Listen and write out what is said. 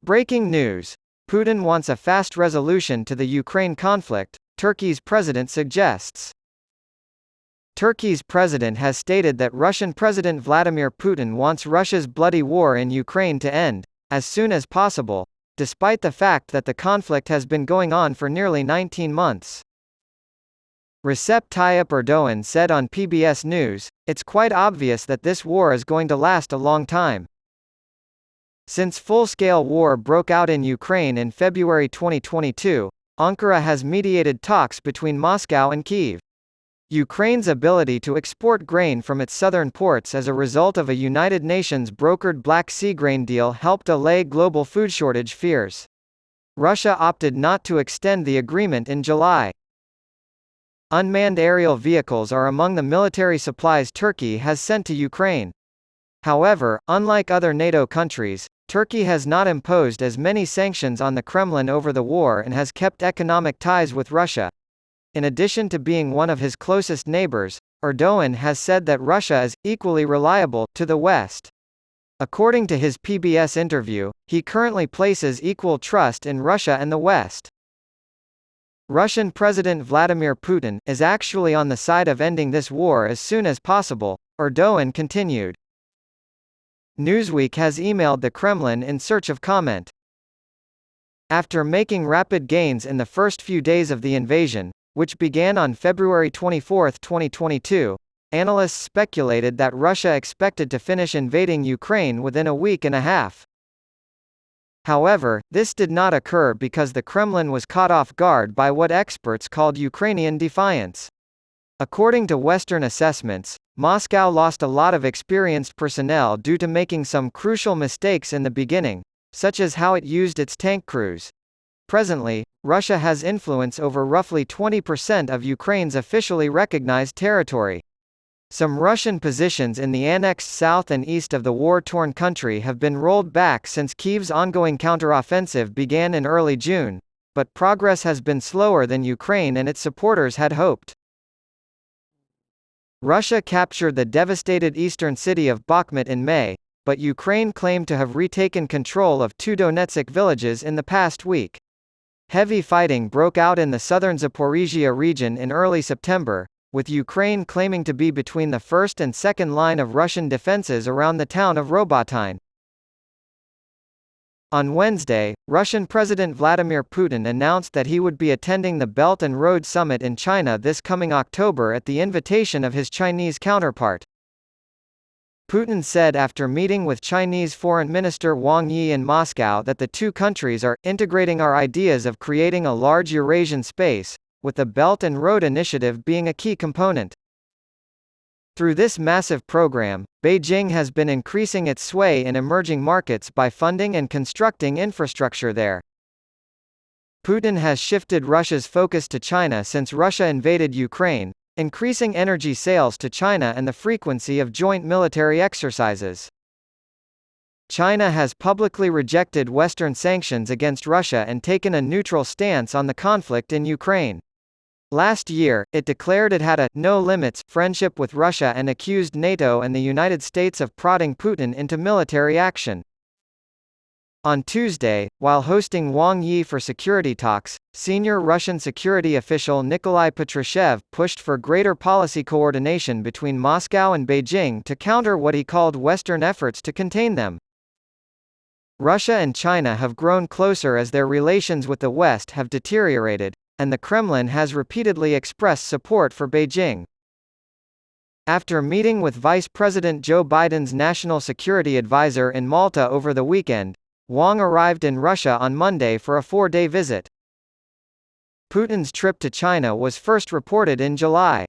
Breaking news. Putin wants a fast resolution to the Ukraine conflict, Turkey's president suggests. Turkey's president has stated that Russian President Vladimir Putin wants Russia's bloody war in Ukraine to end, as soon as possible, despite the fact that the conflict has been going on for nearly 19 months. Recep Tayyip Erdogan said on PBS News, "It's quite obvious that this war is going to last a long time." Since full-scale war broke out in Ukraine in February 2022, Ankara has mediated talks between Moscow and Kyiv. Ukraine's ability to export grain from its southern ports as a result of a United Nations-brokered Black Sea grain deal helped allay global food shortage fears. Russia opted not to extend the agreement in July. Unmanned aerial vehicles are among the military supplies Turkey has sent to Ukraine. However, unlike other NATO countries, Turkey has not imposed as many sanctions on the Kremlin over the war and has kept economic ties with Russia. In addition to being one of his closest neighbors, Erdogan has said that Russia is equally reliable to the West. According to his PBS interview, he currently places equal trust in Russia and the West. Russian President Vladimir Putin is actually on the side of ending this war as soon as possible, Erdogan continued. Newsweek has emailed the Kremlin in search of comment. After making rapid gains in the first few days of the invasion, which began on February 24, 2022, analysts speculated that Russia expected to finish invading Ukraine within a week and a half. However, this did not occur because the Kremlin was caught off guard by what experts called Ukrainian defiance. According to Western assessments, Moscow lost a lot of experienced personnel due to making some crucial mistakes in the beginning, such as how it used its tank crews. Presently, Russia has influence over roughly 20% of Ukraine's officially recognized territory. Some Russian positions in the annexed south and east of the war-torn country have been rolled back since Kyiv's ongoing counteroffensive began in early June, but progress has been slower than Ukraine and its supporters had hoped. Russia captured the devastated eastern city of Bakhmut in May, but Ukraine claimed to have retaken control of 2 Donetsk villages in the past week. Heavy fighting broke out in the southern Zaporizhia region in early September, with Ukraine claiming to be between the first and second line of Russian defenses around the town of Robotyne. On Wednesday, Russian President Vladimir Putin announced that he would be attending the Belt and Road Summit in China this coming October at the invitation of his Chinese counterpart. Putin said after meeting with Chinese Foreign Minister Wang Yi in Moscow that the two countries are integrating our ideas of creating a large Eurasian space, with the Belt and Road Initiative being a key component. Through this massive program, Beijing has been increasing its sway in emerging markets by funding and constructing infrastructure there. Putin has shifted Russia's focus to China since Russia invaded Ukraine, increasing energy sales to China and the frequency of joint military exercises. China has publicly rejected Western sanctions against Russia and taken a neutral stance on the conflict in Ukraine. Last year, it declared it had a no-limits friendship with Russia and accused NATO and the United States of prodding Putin into military action. On Tuesday, while hosting Wang Yi for security talks, senior Russian security official Nikolai Patrushev pushed for greater policy coordination between Moscow and Beijing to counter what he called Western efforts to contain them. Russia and China have grown closer as their relations with the West have deteriorated, and the Kremlin has repeatedly expressed support for Beijing. After meeting with Vice President Joe Biden's national security advisor in Malta over the weekend, Wang arrived in Russia on Monday for a 4-day visit. Putin's trip to China was first reported in July.